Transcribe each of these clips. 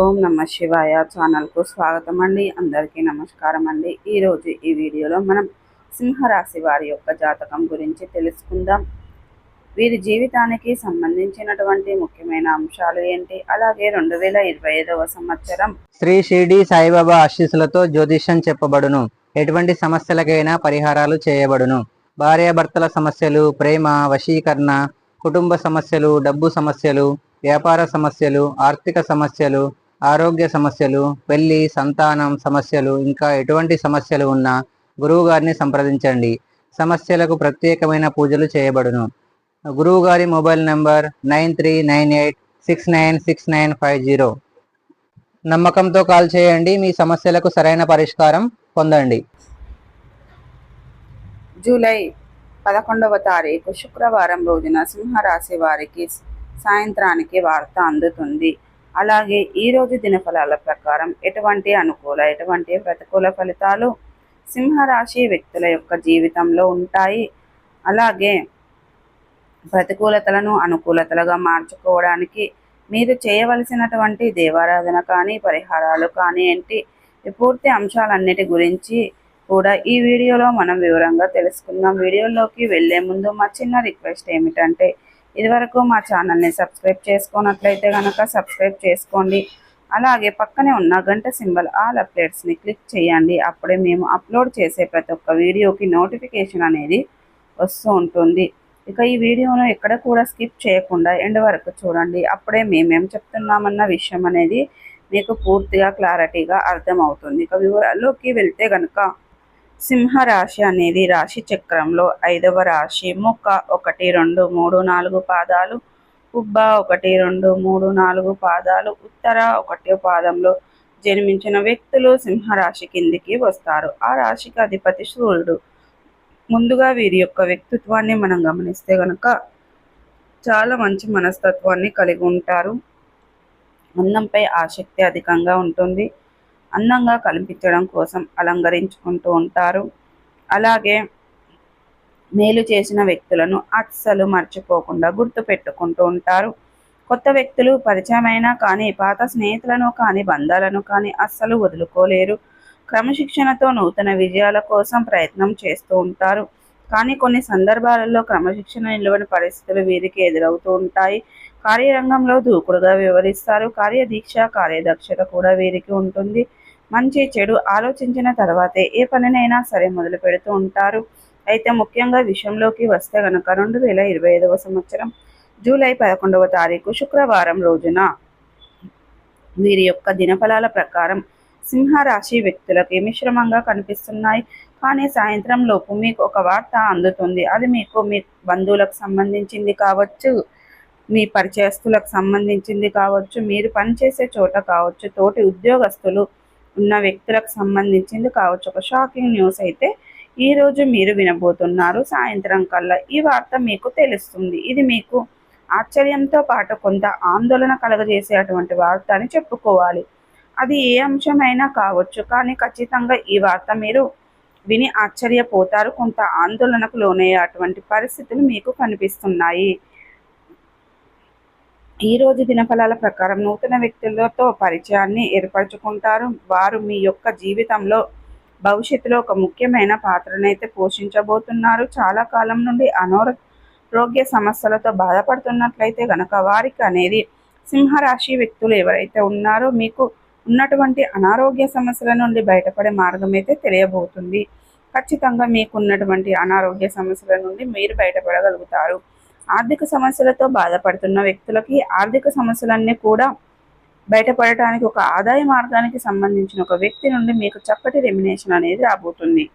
ఓం నమ శివాయ ఛానల్కు స్వాగతం అండి. అందరికీ నమస్కారం అండి. ఈరోజు ఈ వీడియోలో మనం సింహరాశి వారి యొక్క జాతకం గురించి తెలుసుకుందాం. వీరి జీవితానికి సంబంధించినటువంటి ముఖ్యమైన అంశాలు ఏంటి, అలాగే 2025వ సంవత్సరం శ్రీ షిరిడి సాయిబాబా ఆశీస్సులతో జ్యోతిష్యం చెప్పబడును. ఎటువంటి సమస్యలకైనా పరిహారాలు చేయబడును. భార్యాభర్తల సమస్యలు, ప్రేమ, వశీకరణ, కుటుంబ సమస్యలు, డబ్బు సమస్యలు, వ్యాపార సమస్యలు, ఆర్థిక సమస్యలు, ఆరోగ్య సమస్యలు, పెళ్లి, సంతానం సమస్యలు, ఇంకా ఎటువంటి సమస్యలు ఉన్నా గురువు గారిని సంప్రదించండి. సమస్యలకు ప్రత్యేకమైన పూజలు చేయబడును. గురువు గారి మొబైల్ నంబర్ 9398696950. నమ్మకంతో కాల్ చేయండి. మీ సమస్యలకు సరైన పరిష్కారం పొందండి. జూలై 11వ తారీఖు శుక్రవారం రోజున సింహరాశి వారికి సాయంత్రానికి వార్త అందుతుంది. అలాగే ఈరోజు దినఫలాల ప్రకారం ఎటువంటి అనుకూల ఎటువంటి ప్రతికూల ఫలితాలు సింహరాశి వ్యక్తుల యొక్క జీవితంలో ఉంటాయి. అలాగే ప్రతికూలతలను అనుకూలతలుగా మార్చుకోవడానికి మీరు చేయవలసినటువంటి దేవారాధన కానీ పరిహారాలు కానీ ఏంటి, ఈ పూర్తి అంశాలన్నిటి గురించి కూడా ఈ వీడియోలో మనం వివరంగా తెలుసుకుందాం. వీడియోలోకి వెళ్ళే ముందు మా చిన్న రిక్వెస్ట్ ఏమిటంటే, ఇదివరకు మా ఛానల్ని సబ్స్క్రైబ్ చేసుకున్నట్లయితే కనుక సబ్స్క్రైబ్ చేసుకోండి. అలాగే పక్కనే ఉన్న గంట సింబల్ ఆల్ అప్డేట్స్ని క్లిక్ చేయండి. అప్పుడే మేము అప్లోడ్ చేసే ప్రతి ఒక్క వీడియోకి నోటిఫికేషన్ అనేది వస్తూ ఉంటుంది. ఇక ఈ వీడియోను ఎక్కడ కూడా స్కిప్ చేయకుండా ఎండ్ వరకు చూడండి. అప్పుడే మేమేం చెప్తున్నామన్న విషయం అనేది మీకు పూర్తిగా క్లారిటీగా అర్థమవుతుంది. ఇక వివరాల్లోకి వెళ్తే కనుక సింహరాశి అనేది రాశి చక్రంలో 5వ రాశి. ముక్క 1, 2, 3, 4 పాదాలు, ఉబ్బ 1, 2, 3, 4 పాదాలు, ఉత్తర 1 పాదంలో జన్మించిన వ్యక్తులు సింహరాశి కిందికి వస్తారు. ఆ రాశికి అధిపతి సూర్యుడు. ముందుగా వీరి యొక్క వ్యక్తిత్వాన్ని మనం గమనిస్తే కనుక చాలా మంచి మనస్తత్వాన్ని కలిగి ఉంటారు. అందంపై ఆసక్తి అధికంగా ఉంటుంది. అందంగా కనిపించడం కోసం అలంకరించుకుంటూ ఉంటారు. అలాగే మేలు చేసిన వ్యక్తులను అస్సలు మర్చిపోకుండా గుర్తు పెట్టుకుంటూ ఉంటారు. కొత్త వ్యక్తులు పరిచయమైనా కానీ పాత స్నేహితులను కానీ బంధాలను కానీ అస్సలు వదులుకోలేరు. క్రమశిక్షణతో నూతన విజయాల కోసం ప్రయత్నం చేస్తూ ఉంటారు. కానీ కొన్ని సందర్భాలలో క్రమశిక్షణ నిలవని పరిస్థితులు వీరికి ఎదురవుతూ ఉంటాయి. కార్యరంగంలో దూకుడుగా వ్యవహరిస్తారు. కార్యదీక్ష కార్యదక్షత కూడా వీరికి ఉంటుంది. మంచి చెడు ఆలోచించిన తర్వాతే ఏ పనినైనా సరే మొదలు పెడుతూ ఉంటారు. అయితే ముఖ్యంగా విషయంలోకి వస్తే కనుక 2025వ సంవత్సరం జూలై 11వ తారీఖు శుక్రవారం రోజున వీరి యొక్క దినఫలాల ప్రకారం సింహరాశి వ్యక్తులకి మిశ్రమంగా కనిపిస్తున్నాయి. కానీ సాయంత్రం లోపు మీకు ఒక వార్త అందుతుంది. అది మీకు మీ బంధువులకు సంబంధించింది కావచ్చు, మీ పరిచయస్తులకు సంబంధించింది కావచ్చు, మీరు పనిచేసే చోట కావచ్చు, తోటి ఉద్యోగస్తులు ఉన్న వ్యక్తులకు సంబంధించింది కావచ్చు. ఒక షాకింగ్ న్యూస్ అయితే ఈరోజు మీరు వినబోతున్నారు. సాయంత్రం కల్లా ఈ వార్త మీకు తెలుస్తుంది. ఇది మీకు ఆశ్చర్యంతో పాటు కొంత ఆందోళన కలగజేసేటువంటి వార్త అని చెప్పుకోవాలి. అది ఏ అంశమైనా కావచ్చు, కానీ ఖచ్చితంగా ఈ వార్త మీరు విని ఆశ్చర్యపోతారు. కొంత ఆందోళనకు లోనయ్యేటువంటి పరిస్థితులు మీకు కనిపిస్తున్నాయి. ఈరోజు దినఫలాల ప్రకారం నూతన వ్యక్తులతో పరిచయాన్ని ఏర్పరచుకుంటారు. వారు మీ యొక్క జీవితంలో భవిష్యత్తులో ఒక ముఖ్యమైన పాత్రనైతే పోషించబోతున్నారు. చాలా కాలం నుండి అనారోగ్య సమస్యలతో బాధపడుతున్నట్లయితే కనుక వారికి అనేది సింహరాశి వ్యక్తులు ఎవరైతే ఉన్నారో మీకు ఉన్నటువంటి అనారోగ్య సమస్యల నుండి బయటపడే మార్గం అయితే తెలియబోతుంది. ఖచ్చితంగా మీకు ఉన్నటువంటి అనారోగ్య సమస్యల నుండి మీరు బయటపడగలుగుతారు. ఆర్థిక సమస్యలతో బాధపడుతున్న వ్యక్తులకి ఆర్థిక సమస్యలన్నీ కూడా బయటపడటానికి ఒక ఆదాయ మార్గానికి సంబంధించిన ఒక వ్యక్తి నుండి మీకు చక్కటి రెమ్యునేషన్ అనేది రాబోతుంది.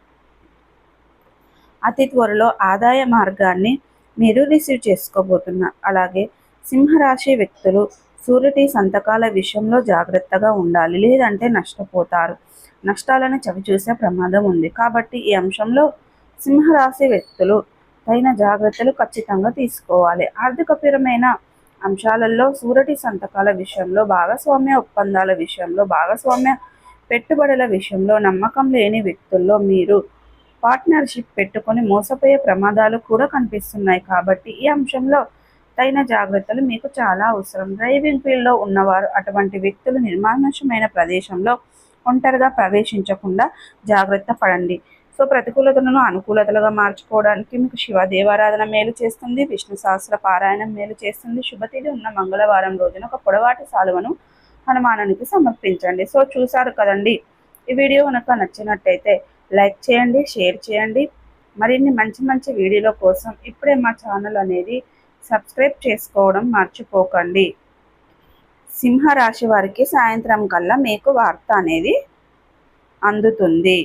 అతి త్వరలో ఆదాయ మార్గాన్ని మీరు రిసీవ్ చేసుకోబోతున్నారు. అలాగే సింహరాశి వ్యక్తులు షూరిటీ సంతకాల విషయంలో జాగ్రత్తగా ఉండాలి, లేదంటే నష్టపోతారు. నష్టాలను చవిచూసే ప్రమాదం ఉంది. కాబట్టి ఈ అంశంలో సింహరాశి వ్యక్తులు తగిన జాగ్రత్తలు ఖచ్చితంగా తీసుకోవాలి. ఆర్థికపరమైన అంశాలలో షూరిటీ సంతకాల విషయంలో, భాగస్వామ్య ఒప్పందాల విషయంలో, భాగస్వామ్య పెట్టుబడుల విషయంలో నమ్మకం లేని వ్యక్తుల్లో మీరు పార్ట్నర్షిప్ పెట్టుకొని మోసపోయే ప్రమాదాలు కూడా కనిపిస్తున్నాయి. కాబట్టి ఈ అంశంలో తగిన జాగ్రత్తలు మీకు చాలా అవసరం. డ్రైవింగ్ ఫీల్డ్లో ఉన్నవారు అటువంటి వ్యక్తులు నిర్మానుష్యమైన ప్రదేశంలో ఒంటరిగా ప్రవేశించకుండా జాగ్రత్త పడండి. సో ప్రతికూలతలను అనుకూలతలుగా మార్చుకోవడానికి మీకు శివ దేవారాధన మేలు చేస్తుంది, విష్ణు సహస్ర పారాయణం మేలు చేస్తుంది. శుభతిథి ఉన్న మంగళవారం రోజున ఒక పొడవాటి సాలువను హనుమానునికి సమర్పించండి. సో చూసారు కదండి, ఈ వీడియో కనుక నచ్చినట్టయితే లైక్ చేయండి, షేర్ చేయండి. మరిన్ని మంచి మంచి వీడియోల కోసం ఇప్పుడే మా ఛానల్ అనేది సబ్స్క్రైబ్ చేసుకోవడం మర్చిపోకండి. సింహరాశి వారికి సాయంత్రం కల్లా మీకు వార్త అనేది అందుతుంది.